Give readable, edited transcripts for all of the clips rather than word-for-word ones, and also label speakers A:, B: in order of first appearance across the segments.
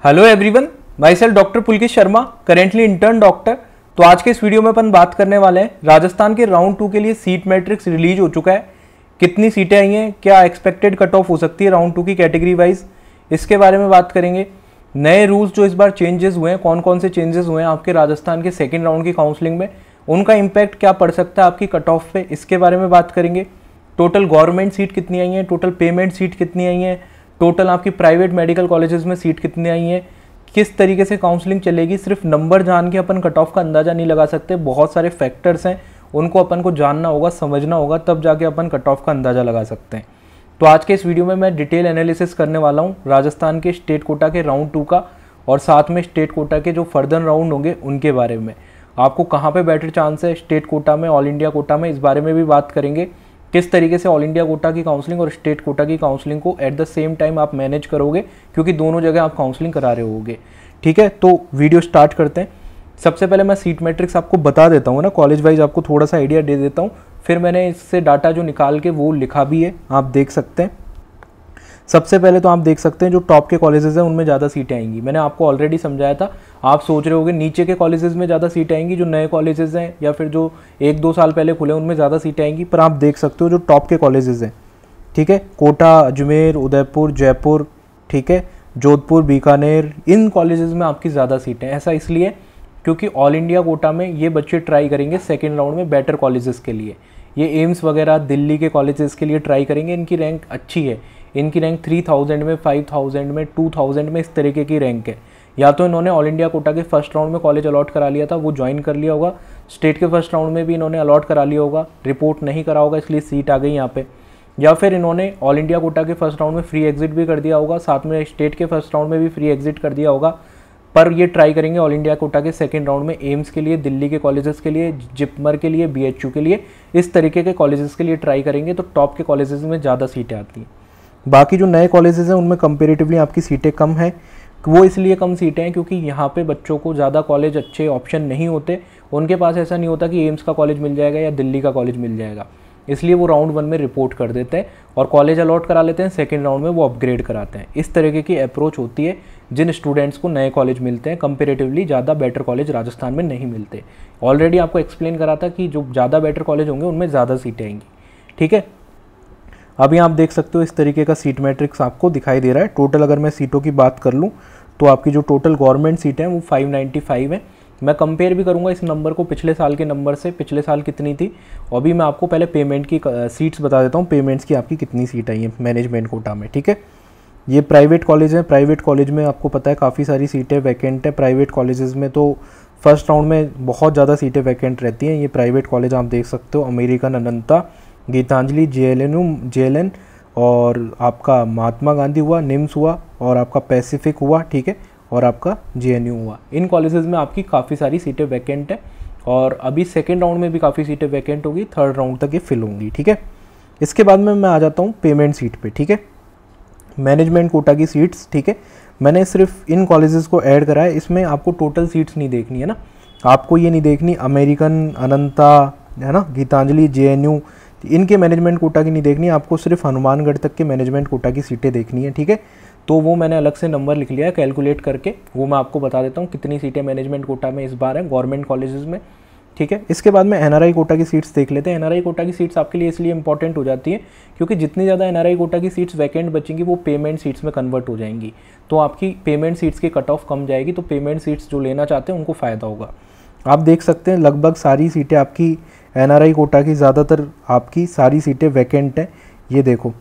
A: Hello everyone, my self doctor Pulkit Sharma, currently intern doctor. तो आज के इस वीडियो में अपन बात करने वाले हैं राजस्थान के राउंड 2 के लिए सीट मैट्रिक्स रिलीज हो चुका है। कितनी सीटें आई हैं, क्या एक्सपेक्टेड कट ऑफ हो सकती है राउंड 2 की कैटेगरी वाइज, इसके बारे में बात करेंगे। नए रूल्स जो इस बार चेंजेस हुए हैं, कौन कौन से चेंजेस हुए हैं आपके राजस्थान के सेकेंड राउंड की काउंसलिंग में, उनका इम्पैक्ट क्या पड़ सकता है आपकी कट ऑफ पे, इसके बारे में बात करेंगे। टोटल गवर्नमेंट सीट कितनी आई हैं, टोटल पेमेंट सीट कितनी आई हैं, टोटल आपकी प्राइवेट मेडिकल कॉलेजेस में सीट कितनी आई हैं, किस तरीके से काउंसलिंग चलेगी। सिर्फ नंबर जान के अपन कट ऑफ का अंदाज़ा नहीं लगा सकते, बहुत सारे फैक्टर्स हैं, उनको अपन को जानना होगा, समझना होगा, तब जाके अपन कट ऑफ का अंदाज़ा लगा सकते हैं। तो आज के इस वीडियो में मैं डिटेल एनालिसिस करने वाला हूँ राजस्थान के स्टेट कोटा के राउंड 2 का, और साथ में स्टेट कोटा के जो फर्दर राउंड होंगे उनके बारे में। आपको कहाँ पे बेटर चांस है स्टेट कोटा में, ऑल इंडिया कोटा में, इस बारे में भी बात करेंगे। किस तरीके से ऑल इंडिया कोटा की काउंसलिंग और स्टेट कोटा की काउंसलिंग को एट द सेम टाइम आप मैनेज करोगे, क्योंकि दोनों जगह आप काउंसलिंग करा रहे होगे। ठीक है, तो वीडियो स्टार्ट करते हैं। सबसे पहले मैं सीट मैट्रिक्स आपको बता देता हूँ ना, कॉलेज वाइज आपको थोड़ा सा आइडिया दे देता हूँ। फिर मैंने इससे डाटा जो निकाल के वो लिखा भी है, आप देख सकते हैं। सबसे पहले तो आप देख सकते हैं जो टॉप के कॉलेजेस हैं उनमें ज़्यादा सीटें आएंगी। मैंने आपको ऑलरेडी समझाया था। आप सोच रहे होगे नीचे के कॉलेजेस में ज़्यादा सीटें आएंगी, जो नए कॉलेजेस हैं या फिर जो 1-2 साल पहले खुले उनमें ज़्यादा सीटें आएंगी, पर आप देख सकते हो जो टॉप के कॉलेजेस हैं, ठीक है, कोटा, अजमेर, उदयपुर, जयपुर, ठीक है, जोधपुर, बीकानेर, इन कॉलेजेस में आपकी ज़्यादा सीटें। ऐसा इसलिए क्योंकि ऑल इंडिया कोटा में ये बच्चे ट्राई करेंगे सेकेंड राउंड में बेटर कॉलेजेस के लिए। ये एम्स वगैरह दिल्ली के कॉलेजेस के लिए ट्राई करेंगे। इनकी रैंक अच्छी है, इनकी रैंक 3000 में, 5000 में, 2000 में, इस तरीके की रैंक है। या तो इन्होंने ऑल इंडिया कोटा के फर्स्ट राउंड में कॉलेज अलॉट करा लिया था, वो ज्वाइन कर लिया होगा। स्टेट के फर्स्ट राउंड में भी इन्होंने अलॉट करा लिया होगा, रिपोर्ट नहीं करा होगा इसलिए सीट आ गई यहाँ पे। या फिर इन्होंने ऑल इंडिया कोटा के फर्स्ट राउंड में फ्री एग्जिट भी कर दिया होगा, साथ में स्टेट के फर्स्ट राउंड में भी फ्री एग्जिट कर दिया होगा। पर ये ट्राई करेंगे ऑल इंडिया कोटा के सेकंड राउंड में एम्स के लिए, दिल्ली के कॉलेजेस के लिए, जिपमर के लिए, बीएचयू के लिए, इस तरीके के कॉलेजेस के लिए ट्राई करेंगे। तो टॉप के कॉलेजेस में ज़्यादा सीटें आती हैं। बाकी जो नए कॉलेजेस हैं उनमें कंपेरेटिवली आपकी सीटें कम हैं। वो इसलिए कम सीटें हैं क्योंकि यहाँ पे बच्चों को ज़्यादा कॉलेज अच्छे ऑप्शन नहीं होते। उनके पास ऐसा नहीं होता कि एम्स का कॉलेज मिल जाएगा या दिल्ली का कॉलेज मिल जाएगा, इसलिए वो राउंड 1 में रिपोर्ट कर देते हैं और कॉलेज अलॉट करा लेते हैं। सेकेंड राउंड में वो अपग्रेड कराते हैं। इस तरीके की अप्रोच होती है जिन स्टूडेंट्स को नए कॉलेज मिलते हैं। कंपेरेटिवली ज़्यादा बेटर कॉलेज राजस्थान में नहीं मिलते। ऑलरेडी आपको एक्सप्लेन करा था कि जो ज़्यादा बेटर कॉलेज होंगे उनमें ज़्यादा सीटें आएंगी। ठीक है, अभी आप देख सकते हो इस तरीके का सीट मैट्रिक्स आपको दिखाई दे रहा है। टोटल अगर मैं सीटों की बात कर लूँ तो आपकी जो टोटल गवर्नमेंट सीट है वो 595 है। मैं कंपेयर भी करूंगा इस नंबर को पिछले साल के नंबर से, पिछले साल कितनी थी। और अभी मैं आपको पहले पेमेंट की सीट्स बता देता हूँ, पेमेंट्स की आपकी कितनी सीट आई है मैनेजमेंट कोटा में। ठीक है, ये प्राइवेट कॉलेज है। प्राइवेट कॉलेज में आपको पता है काफ़ी सारी सीटें वैकेंट है। प्राइवेट कॉलेजेस में तो फर्स्ट राउंड में बहुत ज़्यादा सीटें वैकेंट रहती हैं। ये प्राइवेट कॉलेज आप देख सकते हो, अमेरिकन अनंता, गीतांजलि, JLN, और आपका महात्मा गांधी हुआ, निम्स हुआ, और आपका पैसिफिक हुआ, ठीक है, और आपका JNU हुआ। इन कॉलेजेस में आपकी काफ़ी सारी सीटें वैकेंट है और अभी सेकेंड राउंड में भी काफ़ी सीटें वैकेंट होगी, थर्ड राउंड तक ये फिल होंगी। ठीक है, इसके बाद में मैं आ जाता हूँ पेमेंट सीट पे। ठीक है, मैनेजमेंट कोटा की सीट्स, ठीक है, मैंने सिर्फ इन कॉलेजेस को ऐड करा है। इसमें आपको टोटल सीट्स नहीं देखनी है ना, आपको ये नहीं देखनी अमेरिकन अनंता है ना, गीतांजलि, JNU, इनके मैनेजमेंट कोटा की नहीं देखनी, आपको सिर्फ हनुमानगढ़ तक के मैनेजमेंट कोटा की सीटें देखनी है। ठीक है, तो वो मैंने अलग से नंबर लिख लिया है कैलकुलेट करके, वो मैं आपको बता देता हूँ कितनी सीटें मैनेजमेंट कोटा में इस बार है गवर्नमेंट कॉलेजेस में। ठीक है, इसके बाद में NRI कोटा की सीट्स देख लेते हैं। NRI कोटा की सीट्स आपके लिए इसलिए इंपॉर्टेंट हो जाती है क्योंकि जितनी ज़्यादा NRI कोटा की सीट्स वैकेंट बचेंगी वो पेमेंट सीट्स में कन्वर्ट हो जाएंगी। तो आपकी पेमेंट सीट्स की कट ऑफ कम जाएगी, तो पेमेंट सीट्स जो लेना चाहते हैं उनको फ़ायदा होगा। आप देख सकते हैं लगभग सारी सीटें आपकी NRI कोटा की, ज़्यादातर आपकी सारी सीटें वैकेंट हैं। ये देखो,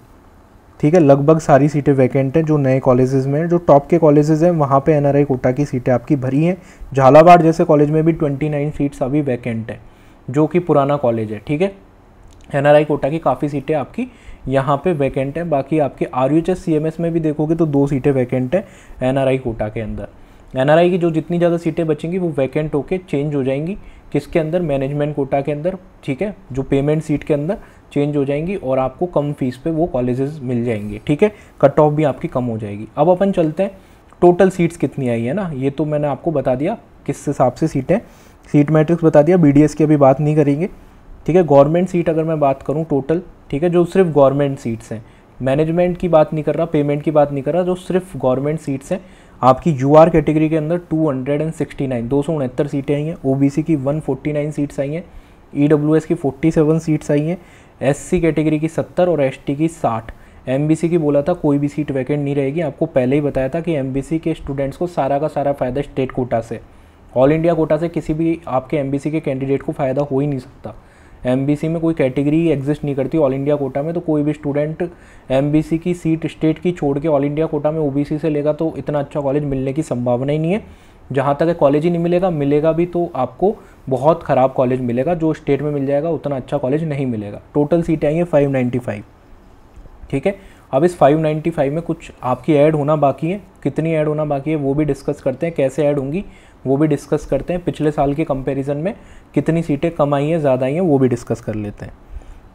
A: ठीक है, लगभग सारी सीटें वैकेंट हैं जो नए कॉलेजेस में हैं। जो टॉप के कॉलेजेस हैं वहाँ पे NRI कोटा की सीटें आपकी भरी हैं। झालावाड़ जैसे कॉलेज में भी 29 सीट्स अभी वैकेंट है, जो कि पुराना कॉलेज है। ठीक है, NRI कोटा की काफ़ी सीटें आपकी यहाँ पे वैकेंट है। बाकी आपके RUHS CMS में भी देखोगे तो 2 सीटें वैकेंट है NRI कोटा के अंदर। NRI की जो जितनी ज़्यादा सीटें बचेंगी वो वैकेंट होके चेंज हो जाएंगी किसके अंदर, मैनेजमेंट कोटा के अंदर। ठीक है, जो पेमेंट सीट के अंदर चेंज हो जाएंगी और आपको कम फीस पे वो कॉलेजेस मिल जाएंगे। ठीक है, कट ऑफ भी आपकी कम हो जाएगी। अब अपन चलते हैं टोटल सीट्स कितनी आई है ना, ये तो मैंने आपको बता दिया किस हिसाब से सीटें, सीट मैट्रिक्स बता दिया। BDS की अभी बात नहीं करेंगे। ठीक है, गवर्नमेंट सीट अगर मैं बात करूँ टोटल, ठीक है, जो सिर्फ गवर्नमेंट सीट्स हैं, मैनेजमेंट की बात नहीं कर रहा, पेमेंट की बात नहीं कर रहा, जो सिर्फ गवर्नमेंट सीट्स हैं, आपकी यूआर कैटेगरी के अंदर 269 सीटें आई हैं, ओबीसी की 149 सीट्स आई हैं, ईडब्ल्यूएस की 47 सीट्स आई हैं, एससी कैटेगरी की 70 और एसटी की 60। एमबीसी की बोला था कोई भी सीट वैकेंट नहीं रहेगी, आपको पहले ही बताया था कि एमबीसी के स्टूडेंट्स को सारा का सारा फ़ायदा स्टेट कोटा से, ऑल इंडिया कोटा से किसी भी आपके एमबीसी के कैंडिडेट को फ़ायदा हो ही नहीं सकता। एमबीसी में कोई कैटेगरी एग्जिस्ट नहीं करती ऑल इंडिया कोटा में, तो कोई भी स्टूडेंट एमबीसी की सीट स्टेट की छोड़ के ऑल इंडिया कोटा में ओबीसी से लेगा तो इतना अच्छा कॉलेज मिलने की संभावना ही नहीं है। जहाँ तक कॉलेज ही नहीं मिलेगा, मिलेगा भी तो आपको बहुत ख़राब कॉलेज मिलेगा, जो स्टेट में मिल जाएगा उतना अच्छा कॉलेज नहीं मिलेगा। टोटल सीटें आई हैं 595, ठीक है। अब इस 595 में कुछ आपकी ऐड होना बाकी है, कितनी ऐड होना बाकी है वो भी डिस्कस करते हैं, कैसे ऐड होंगी वो भी डिस्कस करते हैं, पिछले साल के कंपैरिजन में कितनी सीटें कम आई हैं ज़्यादा आई हैं वो भी डिस्कस कर लेते हैं।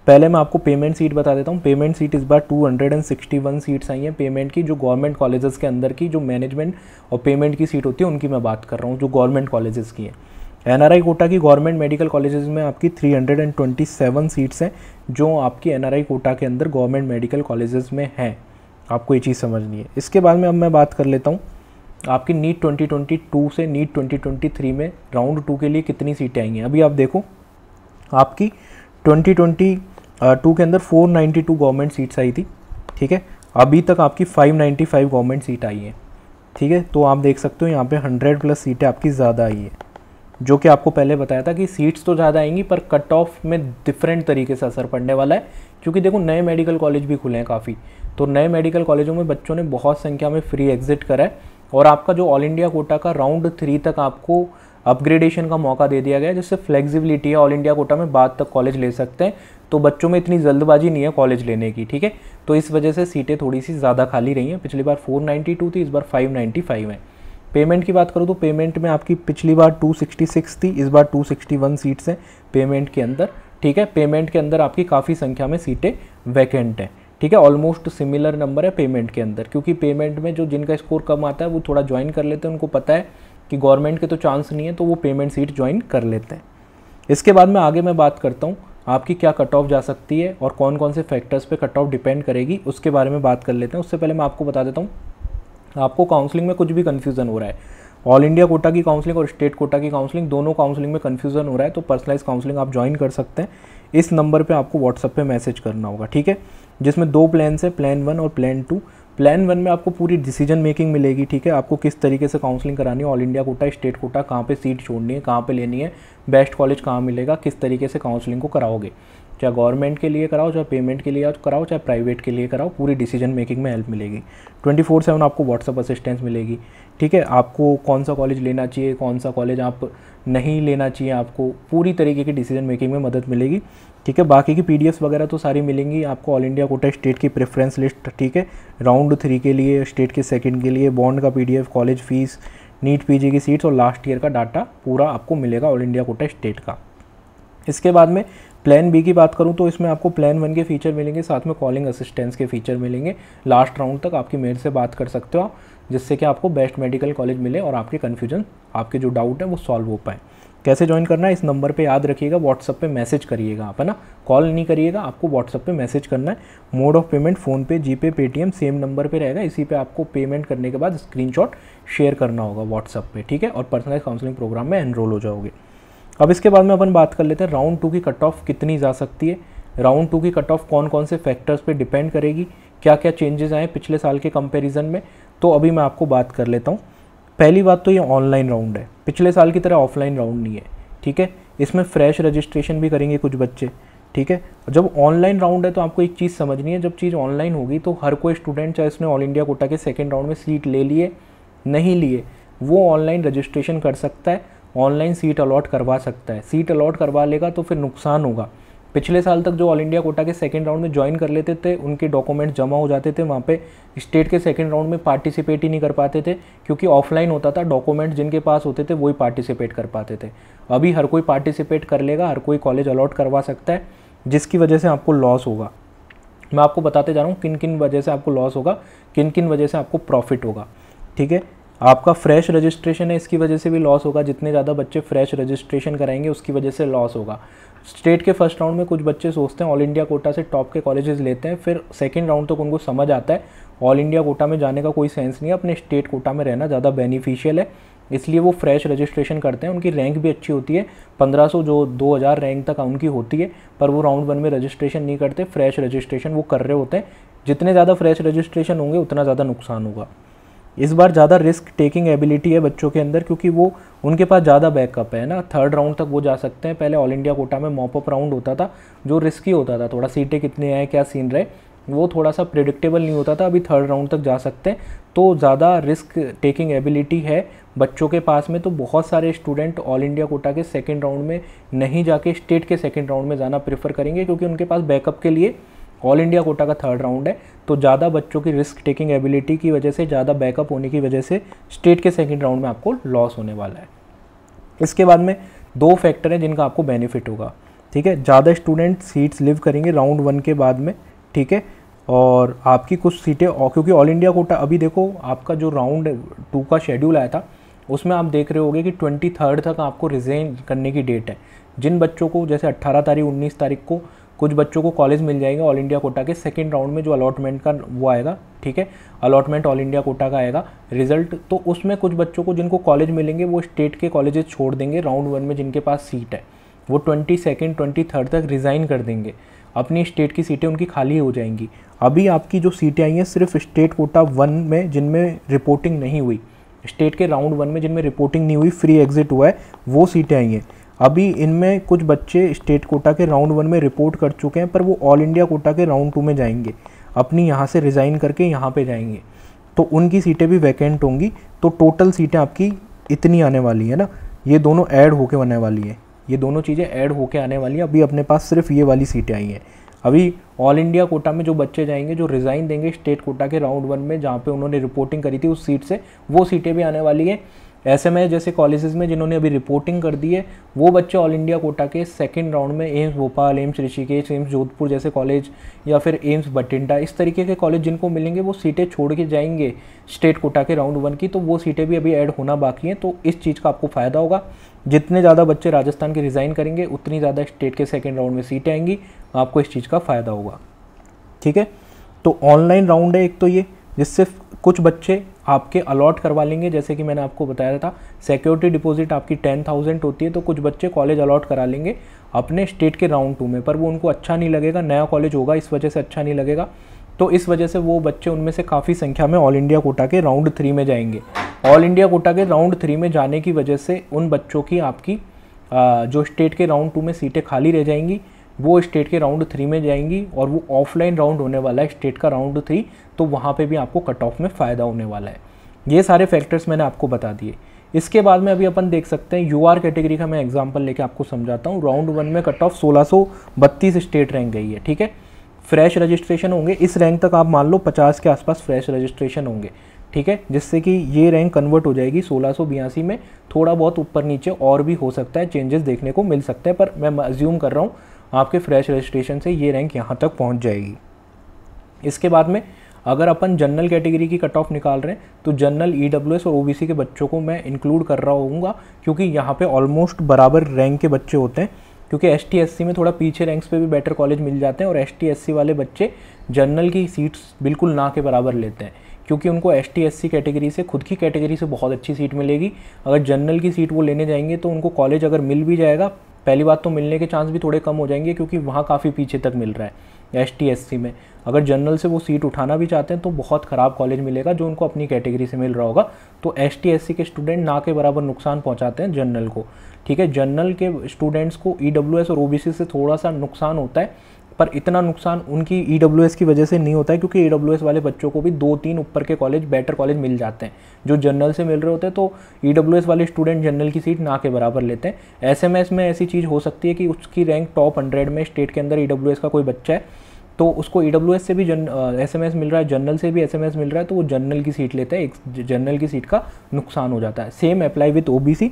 A: पहले मैं आपको पेमेंट सीट बता देता हूँ। पेमेंट सीट इस बार 261 सीट्स आई हैं पेमेंट की, जो गवर्नमेंट कॉलेजेस के अंदर की जो मैनेजमेंट और पेमेंट की सीट होती है उनकी मैं बात कर रहा हूँ, जो गवर्नमेंट कॉलेजेस की है। एनआरआई कोटा की गवर्नमेंट मेडिकल कॉलेजेस में आपकी 327 सीट्स हैं, जो आपकी एनआरआई कोटा के अंदर गवर्नमेंट मेडिकल कॉलेजेस में हैं, आपको ये चीज़ समझनी है। इसके बाद में अब मैं बात कर लेता हूँ आपकी नीट 2022 से नीट 2023 में राउंड 2 के लिए कितनी सीटें आई हैं। अभी आप देखो आपकी 2022 के अंदर 492 गवर्नमेंट सीट्स आई थी, ठीक है। अभी तक आपकी 595 गवर्नमेंट सीट आई है, ठीक है। तो आप देख सकते हो यहाँ पे 100+ सीटें आपकी ज़्यादा आई है, जो कि आपको पहले बताया था कि सीट्स तो ज़्यादा आएंगी पर कट ऑफ में डिफरेंट तरीके से असर पड़ने वाला है, क्योंकि देखो नए मेडिकल कॉलेज भी खुले हैं काफ़ी, तो नए मेडिकल कॉलेजों में बच्चों ने बहुत संख्या में फ्री एग्जिट करा है, और आपका जो ऑल इंडिया कोटा का राउंड 3 तक आपको अपग्रेडेशन का मौका दे दिया गया है, जिससे फ्लेक्सिबिलिटी है, ऑल इंडिया कोटा में बाद तक कॉलेज ले सकते हैं, तो बच्चों में इतनी जल्दबाजी नहीं है कॉलेज लेने की, ठीक है। तो इस वजह से सीटें थोड़ी सी ज़्यादा खाली रही हैं, पिछली बार 492 थी, इस बार 595 है। पेमेंट की बात करूँ तो पेमेंट में आपकी पिछली बार 266 थी, इस बार 261 सीट्स हैं पेमेंट के अंदर, ठीक है। पेमेंट के अंदर आपकी काफ़ी संख्या में सीटें वैकेंट हैं, ठीक है। ऑलमोस्ट सिमिलर नंबर है पेमेंट के अंदर, क्योंकि पेमेंट में जो जिनका स्कोर कम आता है वो थोड़ा ज्वाइन कर लेते हैं, उनको पता है कि गवर्नमेंट के तो चांस नहीं है, तो वो पेमेंट सीट ज्वाइन कर लेते हैं। इसके बाद में आगे मैं बात करता हूँ आपकी क्या कट ऑफ जा सकती है और कौन कौन से फैक्टर्स पे कट ऑफ डिपेंड करेगी, उसके बारे में बात कर लेते हैं। उससे पहले मैं आपको बता देता हूँ, आपको काउंसलिंग में कुछ भी कन्फ्यूज़न हो रहा है, ऑल इंडिया कोटा की काउंसलिंग और स्टेट कोटा की काउंसलिंग, दोनों काउंसलिंग में कन्फ्यूज़न हो रहा है, तो पर्सनलाइज काउंसलिंग आप ज्वाइन कर सकते हैं। इस नंबर पे आपको व्हाट्सएप पे मैसेज करना होगा, ठीक है, जिसमें 2 प्लान्स है, प्लान 1 और प्लान 2। प्लान 1 में आपको पूरी डिसीजन मेकिंग मिलेगी, ठीक है, आपको किस तरीके से काउंसलिंग करानी है, all India quota, state quota, कहाँ पे सीट छोड़नी है, कहाँ पे लेनी है, बेस्ट कॉलेज कहाँ मिलेगा, किस तरीके से काउंसलिंग को कराओगे, चाहे गवर्नमेंट के लिए कराओ, चाहे पेमेंट के लिए कराओ, चाहे प्राइवेट के लिए कराओ, पूरी डिसीजन मेकिंग में हेल्प मिलेगी। 24/7 आपको व्हाट्सअप असिस्टेंस मिलेगी, ठीक है। आपको कौन सा कॉलेज लेना चाहिए, कौन सा कॉलेज आप नहीं लेना चाहिए, आपको पूरी तरीके की डिसीजन मेकिंग में मदद मिलेगी, ठीक है। बाकी की पीडीएफ्स वगैरह तो सारी मिलेंगी आपको, ऑल इंडिया कोटा स्टेट की प्रेफरेंस लिस्ट, ठीक है, राउंड 3 के लिए, स्टेट के सेकंड के लिए, बॉन्ड का PDF, college fees, NEET PG की सीट्स और लास्ट ईयर का डाटा पूरा आपको मिलेगा ऑल इंडिया कोटा स्टेट का। इसके बाद में प्लान बी की बात करूं तो इसमें आपको प्लान 1 के फीचर मिलेंगे, साथ में कॉलिंग असिस्टेंस के फीचर मिलेंगे। लास्ट राउंड तक आपकी मेल से बात कर सकते हो आप, जिससे कि आपको बेस्ट मेडिकल कॉलेज मिले और आपके कन्फ्यूजन, आपके जो डाउट है वो सॉल्व हो पाए। कैसे ज्वाइन करना है, इस नंबर पे याद रखिएगा, व्हाट्सअप पे मैसेज करिएगा आप, है ना, कॉल नहीं करिएगा, आपको व्हाट्सअप पे मैसेज करना है। Mode of payment PhonePe, GPay, Paytm same number पे रहेगा, इसी पे आपको पेमेंट करने के बाद स्क्रीनशॉट शेयर करना होगा व्हाट्सअप पे, ठीक है, और पर्सनलाइज काउंसलिंग प्रोग्राम में एनरोल हो जाओगे। अब इसके बाद में अपन बात कर लेते हैं राउंड 2 की कट ऑफ कितनी जा सकती है। राउंड 2 की कट ऑफ कौन कौन से फैक्टर्स पे डिपेंड करेगी, क्या क्या चेंजेस आए पिछले साल के कंपैरिजन में, तो अभी मैं आपको बात कर लेता हूँ। पहली बात तो ये ऑनलाइन राउंड है, पिछले साल की तरह ऑफलाइन राउंड नहीं है, ठीक है। इसमें फ्रेश रजिस्ट्रेशन भी करेंगे कुछ बच्चे, ठीक है। जब ऑनलाइन राउंड है तो आपको एक चीज़ समझनी है, जब चीज़ ऑनलाइन होगी तो हर कोई स्टूडेंट, चाहे उसने ऑल इंडिया कोटा के सेकेंड राउंड में सीट ले लिए नहीं लिए, वो ऑनलाइन रजिस्ट्रेशन कर सकता है, ऑनलाइन सीट अलॉट करवा सकता है। सीट अलॉट करवा लेगा तो फिर नुकसान होगा। पिछले साल तक जो ऑल इंडिया कोटा के सेकंड राउंड में ज्वाइन कर लेते थे, उनके डॉक्यूमेंट जमा हो जाते थे, वहाँ पे स्टेट के सेकंड राउंड में पार्टिसिपेट ही नहीं कर पाते थे, क्योंकि ऑफलाइन होता था, डॉक्यूमेंट जिनके पास होते थे वही पार्टिसिपेट कर पाते थे। अभी हर कोई पार्टिसिपेट कर लेगा, हर कोई कॉलेज अलॉट करवा सकता है, जिसकी वजह से आपको लॉस होगा। मैं आपको बताते जा रहा हूँ किन किन वजह से आपको लॉस होगा, किन किन वजह से आपको प्रॉफिट होगा, ठीक है। आपका फ्रेश रजिस्ट्रेशन है, इसकी वजह से भी लॉस होगा। जितने ज़्यादा बच्चे फ्रेश रजिस्ट्रेशन कराएंगे उसकी वजह से लॉस होगा। स्टेट के फर्स्ट राउंड में कुछ बच्चे सोचते हैं ऑल इंडिया कोटा से टॉप के कॉलेजेस लेते हैं, फिर सेकंड राउंड तक उनको समझ आता है ऑल इंडिया कोटा में जाने का कोई सेंस नहीं है, अपने स्टेट कोटा में रहना ज़्यादा बेनिफिशियल है, इसलिए वो फ्रेश रजिस्ट्रेशन करते हैं। उनकी रैंक भी अच्छी होती है, 1500 जो 2000 रैंक तक उनकी होती है, पर वो राउंड 1 में रजिस्ट्रेशन नहीं करते, फ्रेश रजिस्ट्रेशन वो कर रहे होते हैं। जितने ज़्यादा फ्रेश रजिस्ट्रेशन होंगे उतना ज़्यादा नुकसान होगा। इस बार ज़्यादा रिस्क टेकिंग एबिलिटी है बच्चों के अंदर, क्योंकि वो उनके पास ज़्यादा बैकअप है ना, थर्ड राउंड तक वो जा सकते हैं। पहले ऑल इंडिया कोटा में मॉपअप राउंड होता था जो रिस्की होता था, थोड़ा सीटें कितने आए क्या सीन रहे वो थोड़ा सा प्रिडिक्टेबल नहीं होता था। अभी थर्ड राउंड तक जा सकते हैं, तो ज़्यादा रिस्क टेकिंग एबिलिटी है बच्चों के पास में। तो बहुत सारे स्टूडेंट ऑल इंडिया कोटा के सेकेंड राउंड में नहीं जाके स्टेट के सेकेंड राउंड में जाना प्रेफर करेंगे, क्योंकि उनके पास बैकअप के लिए ऑल इंडिया कोटा का थर्ड राउंड है। तो ज़्यादा बच्चों की रिस्क टेकिंग एबिलिटी की वजह से, ज़्यादा बैकअप होने की वजह से स्टेट के सेकंड राउंड में आपको लॉस होने वाला है। इसके बाद में 2 फैक्टर हैं जिनका आपको बेनिफिट होगा, ठीक है। ज़्यादा स्टूडेंट सीट्स लिव करेंगे राउंड 1 के बाद में, ठीक है, और आपकी कुछ सीटें, और क्योंकि ऑल इंडिया कोटा अभी देखो आपका जो राउंड 2 का शेड्यूल आया था उसमें आप देख रहे होगे कि 23 तक आपको रिज़ाइन करने की डेट है। जिन बच्चों को जैसे 18 तारीख 19 तारीख को कुछ बच्चों को कॉलेज मिल जाएंगे ऑल इंडिया कोटा के सेकंड राउंड में, जो अलॉटमेंट का वो आएगा, ठीक है, अलॉटमेंट ऑल इंडिया कोटा का आएगा रिजल्ट, तो उसमें कुछ बच्चों को जिनको कॉलेज मिलेंगे वो स्टेट के कॉलेजेस छोड़ देंगे राउंड 1 में जिनके पास सीट है, वो 22 23 तक रिज़ाइन कर देंगे, अपनी स्टेट की सीटें उनकी खाली हो जाएंगी। अभी आपकी जो सीटें आई हैं सिर्फ स्टेट कोटा 1 में जिनमें रिपोर्टिंग नहीं हुई, स्टेट के राउंड 1 में जिनमें रिपोर्टिंग नहीं हुई, फ्री एग्जिट हुआ है, वो सीटें आई हैं। अभी इनमें कुछ बच्चे स्टेट कोटा के राउंड 1 में रिपोर्ट कर चुके हैं, पर वो ऑल इंडिया कोटा के राउंड 2 में जाएंगे, अपनी यहाँ से रिज़ाइन करके यहाँ पे जाएंगे, तो उनकी सीटें भी वैकेंट होंगी। तो टोटल सीटें आपकी इतनी आने वाली है ना, ये दोनों ऐड होके आने वाली हैं, ये दोनों चीज़ें ऐड होके आने वाली हैं। अभी अपने पास सिर्फ ये वाली सीटें आई हैं। अभी ऑल इंडिया कोटा में जो बच्चे जाएंगे, जो रिज़ाइन देंगे स्टेट कोटा के राउंड 1 में जहाँ पे उन्होंने रिपोर्टिंग करी थी उस सीट से, वो सीटें भी आने वाली हैं। एसएमएस जैसे कॉलेजेस में जिन्होंने अभी रिपोर्टिंग कर दी है, वो बच्चे ऑल इंडिया कोटा के सेकंड राउंड में AIIMS Bhopal, AIIMS Rishikesh, AIIMS Jodhpur जैसे कॉलेज, या फिर एम्स बठिंडा, इस तरीके के कॉलेज जिनको मिलेंगे वो सीटें छोड़ के जाएंगे स्टेट कोटा के राउंड 1 की, तो वो सीटें भी अभी ऐड होना बाकी हैं। तो इस चीज़ का आपको फ़ायदा होगा। जितने ज़्यादा बच्चे राजस्थान के रिज़ाइन करेंगे उतनी ज़्यादा स्टेट के सेकेंड राउंड में सीटें आएंगी, आपको इस चीज़ का फ़ायदा होगा, ठीक है। तो ऑनलाइन राउंड है एक तो ये, जिससे कुछ बच्चे आपके अलॉट करवा लेंगे, जैसे कि मैंने आपको बताया था सिक्योरिटी डिपॉजिट आपकी 10,000 होती है, तो कुछ बच्चे कॉलेज अलॉट करा लेंगे अपने स्टेट के राउंड 2 में, पर वो उनको अच्छा नहीं लगेगा, नया कॉलेज होगा इस वजह से अच्छा नहीं लगेगा, तो इस वजह से वो बच्चे उनमें से काफ़ी संख्या में ऑल इंडिया कोटा के राउंड 3 में जाएंगे। ऑल इंडिया कोटा के राउंड 3 में जाने की वजह से उन बच्चों की आपकी जो स्टेट के राउंड 2 में सीटें खाली रह जाएंगी, वो स्टेट के राउंड 3 में जाएंगी, और वो ऑफलाइन राउंड होने वाला है स्टेट का राउंड 3, तो वहाँ पे भी आपको कट ऑफ में फ़ायदा होने वाला है। ये सारे फैक्टर्स मैंने आपको बता दिए। इसके बाद में अभी अपन देख सकते हैं यूआर कैटेगरी का मैं एग्जांपल लेके आपको समझाता हूँ। राउंड 1 में कट ऑफ 1632 स्टेट रैंक गई है, ठीक है। फ्रेश रजिस्ट्रेशन होंगे, इस रैंक तक आप मान लो 50 के आसपास फ्रेश रजिस्ट्रेशन होंगे, ठीक है, जिससे कि ये रैंक कन्वर्ट हो जाएगी 1682 में। थोड़ा बहुत ऊपर नीचे और भी हो सकता है, चेंजेस देखने को मिल सकते हैं, पर मैं अज्यूम कर रहा हूँ आपके फ्रेश रजिस्ट्रेशन से ये रैंक यहाँ तक पहुँच जाएगी। इसके बाद में अगर अपन जनरल कैटेगरी की कट ऑफ निकाल रहे हैं, तो जनरल ईडब्ल्यूएस और ओबीसी के बच्चों को मैं इंक्लूड कर रहा हूँगा, क्योंकि यहाँ पे ऑलमोस्ट बराबर रैंक के बच्चे होते हैं, क्योंकि एसटी एससी में थोड़ा पीछे रैंक्स पे भी बेटर कॉलेज मिल जाते हैं, और एसटी एससी वाले बच्चे जनरल की सीट्स बिल्कुल ना के बराबर लेते हैं, क्योंकि उनको एसटी एससी कैटेगरी से, खुद की कैटेगरी से बहुत अच्छी सीट मिलेगी। अगर जनरल की सीट वो लेने जाएंगे तो उनको कॉलेज अगर मिल भी जाएगा, पहली बात तो मिलने के चांस भी थोड़े कम हो जाएंगे, क्योंकि वहाँ काफ़ी पीछे तक मिल रहा है एसटी एससी में। अगर जनरल से वो सीट उठाना भी चाहते हैं तो बहुत ख़राब कॉलेज मिलेगा जो उनको अपनी कैटेगरी से मिल रहा होगा। तो एसटी एससी के स्टूडेंट ना के बराबर नुकसान पहुंचाते हैं जनरल को, ठीक है। जनरल के स्टूडेंट्स को ईडब्ल्यूएस और ओबीसी से थोड़ा सा नुकसान होता है, पर इतना नुकसान उनकी ईडब्ल्यूएस की वजह से नहीं होता है, क्योंकि ईडब्ल्यूएस वाले बच्चों को भी 2-3 ऊपर के कॉलेज, बेटर कॉलेज मिल जाते हैं जो जनरल से मिल रहे होते हैं। तो ईडब्ल्यूएस वाले स्टूडेंट जनरल की सीट ना के बराबर लेते हैं। एसएमएस में ऐसी चीज़ हो सकती है कि उसकी रैंक टॉप 100 में स्टेट के अंदर ईडब्ल्यूएस का कोई बच्चा है, तो उसको ईडब्ल्यूएस से भी एसएमएस मिल रहा है, जनरल से भी एसएमएस मिल रहा है, तो वो जनरल की सीट लेता है, एक जनरल की सीट का नुकसान हो जाता है। Same apply with OBC.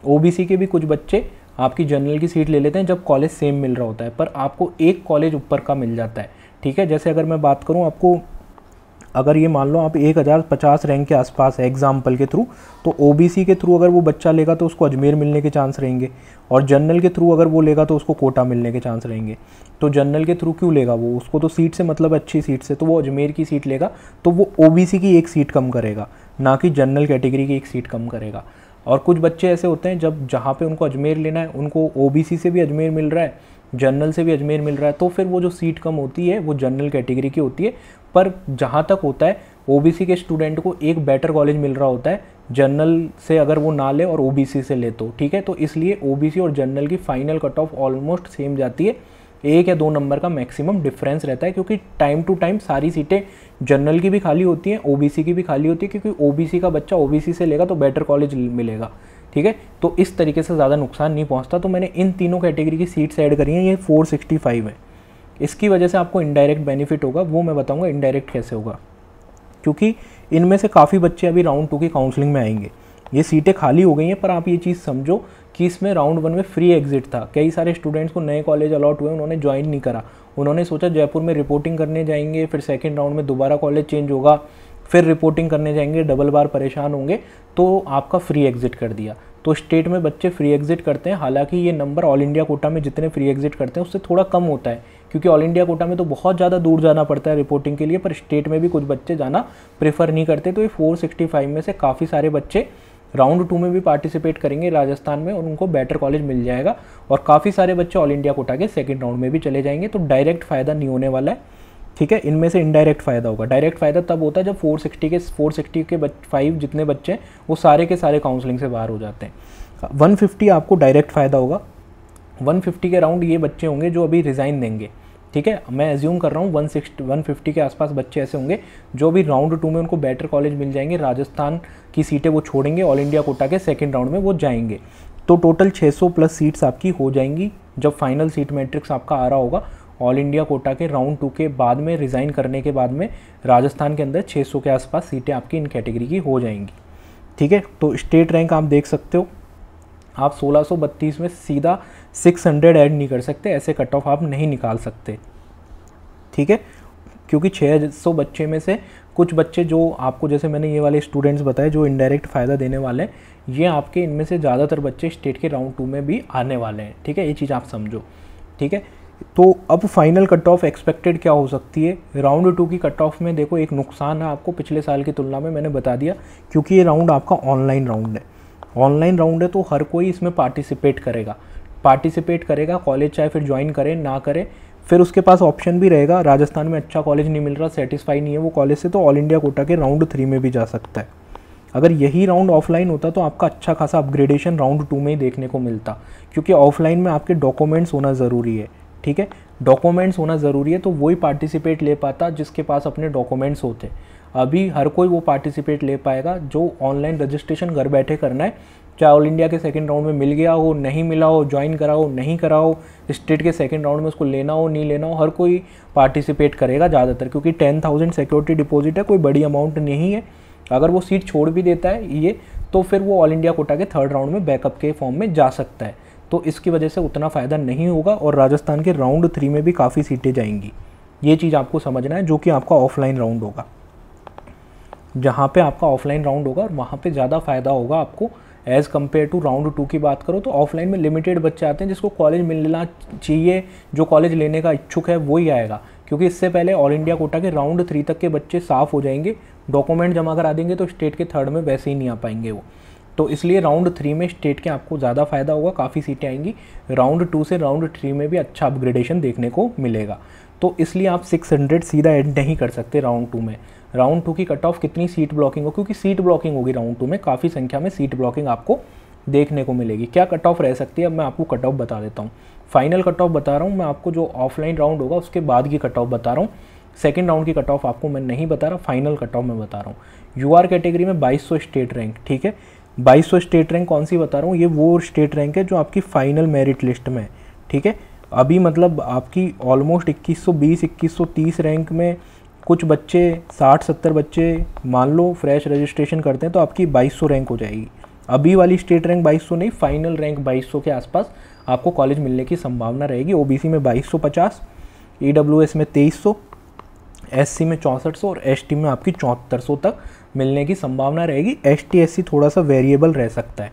A: OBC के भी कुछ बच्चे आपकी जनरल की सीट ले लेते हैं जब कॉलेज सेम मिल रहा होता है, पर आपको एक कॉलेज ऊपर का मिल जाता है, ठीक है। जैसे अगर मैं बात करूं, आपको अगर ये मान लो आप 1050 रैंक के आसपास है एग्जाम्पल के थ्रू, तो ओबीसी के थ्रू अगर वो बच्चा लेगा तो उसको अजमेर मिलने के चांस रहेंगे, और जनरल के थ्रू अगर वो लेगा तो उसको कोटा मिलने के चांस रहेंगे। तो जनरल के थ्रू क्यों लेगा वो, उसको तो सीट से मतलब अच्छी सीट से, तो वो अजमेर की सीट लेगा तो वो ओबीसी की एक सीट कम करेगा, ना कि जनरल कैटेगरी की एक सीट कम करेगा। और कुछ बच्चे ऐसे होते हैं जब जहाँ पे उनको अजमेर लेना है उनको ओबीसी से भी अजमेर मिल रहा है, जनरल से भी अजमेर मिल रहा है, तो फिर वो जो सीट कम होती है वो जनरल कैटेगरी की होती है। पर जहाँ तक होता है ओबीसी के स्टूडेंट को एक बेटर कॉलेज मिल रहा होता है जनरल से अगर वो ना ले और ओबीसी से ले तो, ठीक है। तो इसलिए ओबीसी और जनरल की final cut off almost same जाती है, 1 या 2 नंबर का मैक्सिमम डिफरेंस रहता है, क्योंकि टाइम टू टाइम सारी सीटें जनरल की भी खाली होती हैं, ओबीसी की भी खाली होती है, क्योंकि ओबीसी का बच्चा ओबीसी से लेगा तो बेटर कॉलेज मिलेगा, ठीक है। तो इस तरीके से ज़्यादा नुकसान नहीं पहुंचता। तो मैंने इन तीनों कैटेगरी की सीट्स ऐड करी हैं, ये 465 है। इसकी वजह से आपको इनडायरेक्ट बेनिफिट होगा, वो मैं बताऊंगा इनडायरेक्ट कैसे होगा, क्योंकि इनमें से काफ़ी बच्चे अभी राउंड 2 की काउंसलिंग में आएंगे। ये सीटें खाली हो गई हैं, पर आप ये चीज़ समझो कि इसमें राउंड 1 में फ्री एग्जिट था। कई सारे स्टूडेंट्स को नए कॉलेज अलॉट हुए, उन्होंने ज्वाइन नहीं करा, उन्होंने सोचा जयपुर में रिपोर्टिंग करने जाएंगे, फिर सेकेंड राउंड में दोबारा कॉलेज चेंज होगा, फिर रिपोर्टिंग करने जाएंगे, डबल बार परेशान होंगे, तो आपका फ्री एग्जिट कर दिया। तो स्टेट में बच्चे फ्री एग्जिट करते हैं, हालांकि ये नंबर ऑल इंडिया कोटा में जितने फ्री एग्जिट करते हैं उससे थोड़ा कम होता है, क्योंकि ऑल इंडिया कोटा में तो बहुत ज़्यादा दूर जाना पड़ता है रिपोर्टिंग के लिए, पर स्टेट में भी कुछ बच्चे जाना प्रेफर नहीं करते। तो ये 465 में से काफ़ी सारे बच्चे राउंड 2 में भी पार्टिसिपेट करेंगे राजस्थान में और उनको बेटर कॉलेज मिल जाएगा, और काफ़ी सारे बच्चे ऑल इंडिया कोटा के सेकेंड राउंड में भी चले जाएंगे। तो डायरेक्ट फ़ायदा नहीं होने वाला है, ठीक है। इनमें से इनडायरेक्ट फ़ायदा होगा। डायरेक्ट फ़ायदा तब होता है जब 460 के 5 जितने बच्चे हैं वो सारे के सारे काउंसलिंग से बाहर हो जाते हैं। 150 आपको डायरेक्ट फ़ायदा होगा। 150 के राउंड ये बच्चे होंगे जो अभी रिज़ाइन देंगे, ठीक है। मैं एज्यूम कर रहा हूँ 150 के आसपास बच्चे ऐसे होंगे जो अभी राउंड 2 में उनको बेटर कॉलेज मिल जाएंगे, राजस्थान की सीटें वो छोड़ेंगे, ऑल इंडिया कोटा के सेकेंड राउंड में वो जाएंगे। तो टोटल 600 प्लस सीट्स आपकी हो जाएंगी जब फाइनल सीट मैट्रिक्स आपका आ रहा होगा। ऑल इंडिया कोटा के राउंड 2 के बाद में रिज़ाइन करने के बाद में राजस्थान के अंदर 600 के आसपास सीटें आपकी इन कैटेगरी की हो जाएंगी, ठीक है। तो स्टेट रैंक आप देख सकते हो, आप 1632 में सीधा 600 ऐड नहीं कर सकते, ऐसे कट ऑफ आप नहीं निकाल सकते, ठीक है। क्योंकि 600 बच्चे में से कुछ बच्चे जो आपको, जैसे मैंने ये वाले स्टूडेंट्स बताए जो इनडायरेक्ट फ़ायदा देने वाले हैं, ये आपके इनमें से ज़्यादातर बच्चे स्टेट के राउंड 2 में भी आने वाले हैं, ठीक है। ये चीज़ आप समझो, ठीक है। तो अब फाइनल कट ऑफ एक्सपेक्टेड क्या हो सकती है राउंड 2 की कट ऑफ में। देखो एक नुकसान है आपको पिछले साल की तुलना में, मैंने बता दिया, क्योंकि ये राउंड आपका ऑनलाइन राउंड है। ऑनलाइन राउंड है तो हर कोई इसमें पार्टिसिपेट करेगा, कॉलेज चाहे फिर ज्वाइन करे ना करे, फिर उसके पास ऑप्शन भी रहेगा। राजस्थान में अच्छा कॉलेज नहीं मिल रहा, सेटिस्फाई नहीं है वो कॉलेज से, तो ऑल इंडिया कोटा के राउंड 3 में भी जा सकता है। अगर यही राउंड ऑफलाइन होता तो आपका अच्छा खासा अपग्रेडेशन राउंड 2 में ही देखने को मिलता, क्योंकि ऑफलाइन में आपके डॉक्यूमेंट्स होना ज़रूरी है, ठीक है। डॉक्यूमेंट्स होना ज़रूरी है तो वही पार्टिसिपेट ले पाता जिसके पास अपने डॉक्यूमेंट्स होते। अभी हर कोई वो पार्टिसिपेट ले पाएगा जो ऑनलाइन रजिस्ट्रेशन घर बैठे करना है, चाहे ऑल इंडिया के सेकंड राउंड में मिल गया हो, नहीं मिला हो, ज्वाइन करा हो, नहीं करा हो, स्टेट के सेकंड राउंड में उसको लेना हो, नहीं लेना हो, हर कोई पार्टिसिपेट करेगा ज़्यादातर, क्योंकि 10,000 सिक्योरिटी डिपॉजिट है, कोई बड़ी अमाउंट नहीं है। अगर वो सीट छोड़ भी देता है ये, तो फिर वो ऑल इंडिया कोटा के थर्ड राउंड में बैकअप के फॉर्म में जा सकता है। तो इसकी वजह से उतना फ़ायदा नहीं होगा, और राजस्थान के राउंड 3 में भी काफ़ी सीटें जाएंगी। ये चीज़ आपको समझना है, जो कि आपका ऑफलाइन राउंड होगा। जहाँ पे आपका ऑफलाइन राउंड होगा और वहाँ पे ज़्यादा फ़ायदा होगा आपको एज़ कम्पेयर टू राउंड 2 की बात करो तो ऑफलाइन में लिमिटेड बच्चे आते हैं जिसको कॉलेज मिलना चाहिए, जो कॉलेज लेने का इच्छुक है वही आएगा, क्योंकि इससे पहले ऑल इंडिया कोटा के राउंड 3 तक के बच्चे साफ़ हो जाएंगे, डॉक्यूमेंट जमा करा देंगे, तो स्टेट के थर्ड में वैसे ही नहीं आ पाएंगे वो। तो इसलिए राउंड 3 में स्टेट के आपको ज़्यादा फ़ायदा होगा, काफ़ी सीटें आएंगी। राउंड 2 से राउंड 3 में भी अच्छा अपग्रेडेशन देखने को मिलेगा। तो इसलिए आप 600 सीधा ऐड नहीं कर सकते राउंड 2 में। राउंड 2 की कट ऑफ कितनी सीट ब्लॉकिंग हो, क्योंकि सीट ब्लॉकिंग होगी राउंड 2 में, काफ़ी संख्या में सीट ब्लॉकिंग आपको देखने को मिलेगी। क्या कट ऑफ रह सकती है, अब मैं आपको कट ऑफ बता देता हूँ। फाइनल कट ऑफ बता रहा हूँ मैं आपको, जो ऑफलाइन राउंड होगा उसके बाद की कट ऑफ बता रहा हूँ। सेकेंड राउंड की कट ऑफ आपको मैं नहीं बता रहा, फाइनल कट ऑफ मैं बता रहा हूँ। यूआर कैटेगरी में 2200 स्टेट रैंक, ठीक है। 2200 स्टेट रैंक कौन सी बता रहा हूँ, ये वो स्टेट रैंक है जो आपकी फाइनल मेरिट लिस्ट में है, ठीक है। अभी मतलब आपकी ऑलमोस्ट 2120 2130 रैंक में कुछ बच्चे 60-70 बच्चे मान लो फ्रेश रजिस्ट्रेशन करते हैं तो आपकी 2200 रैंक हो जाएगी। अभी वाली स्टेट रैंक 2200 नहीं, फाइनल रैंक 2200 के आसपास आपको कॉलेज मिलने की संभावना रहेगी। ओबीसी में 2250, ईडब्ल्यूएस में 2300, SC में 6400 और ST में आपकी 7400 तक मिलने की संभावना रहेगी। ST SC थोड़ा सा वेरिएबल रह सकता है।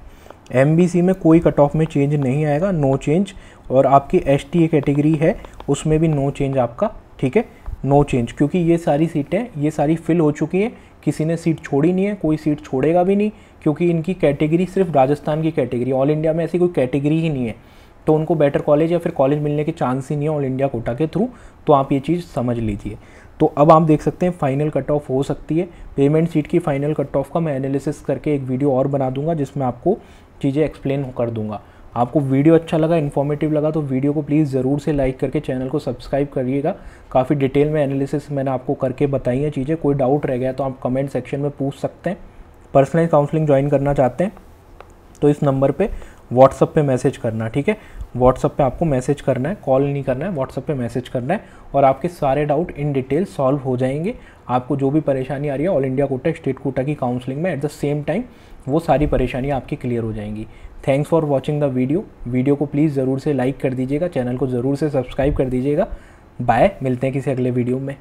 A: MBC में कोई कट ऑफ में चेंज नहीं आएगा, नो चेंज। और आपकी ST कैटेगरी है उसमें भी नो चेंज आपका, ठीक है, नो चेंज, क्योंकि ये सारी सीटें ये सारी फिल हो चुकी हैं। किसी ने सीट छोड़ी नहीं है, कोई सीट छोड़ेगा भी नहीं, क्योंकि इनकी कैटेगरी सिर्फ राजस्थान की कैटेगरी, ऑल इंडिया में ऐसी कोई कैटेगरी ही नहीं है, तो उनको बेटर कॉलेज या फिर कॉलेज मिलने के चांस ही नहीं है ऑल इंडिया कोटा के थ्रू। तो आप ये चीज़ समझ लीजिए। तो अब आप देख सकते हैं फाइनल कट ऑफ हो सकती है। पेमेंट सीट की फाइनल कट ऑफ का मैं एनालिसिस करके एक वीडियो और बना दूंगा, जिसमें आपको चीज़ें एक्सप्लेन कर दूंगा। आपको वीडियो अच्छा लगा, इन्फॉर्मेटिव लगा, तो वीडियो को प्लीज़ ज़रूर से लाइक करके चैनल को सब्सक्राइब करिएगा। काफ़ी डिटेल में एनालिसिस मैंने आपको करके बताई है चीज़ें। कोई डाउट रह गया तो आप कमेंट सेक्शन में पूछ सकते हैं। पर्सनलाइज काउंसलिंग ज्वाइन करना चाहते हैं तो इस नंबर पे व्हाट्सअप पे मैसेज करना, ठीक है। व्हाट्सअप पे आपको मैसेज करना है, कॉल नहीं करना है, व्हाट्सअप पे मैसेज करना है और आपके सारे डाउट इन डिटेल सॉल्व हो जाएंगे। आपको जो भी परेशानी आ रही है all India quota, state quota की काउंसलिंग में, एट द सेम टाइम वो सारी परेशानियाँ आपकी क्लियर हो जाएंगी। Thanks for watching the video को प्लीज़ ज़रूर से लाइक कर दीजिएगा, चैनल को ज़रूर से सब्सक्राइब कर दीजिएगा। बाय, मिलते हैं किसी अगले वीडियो में।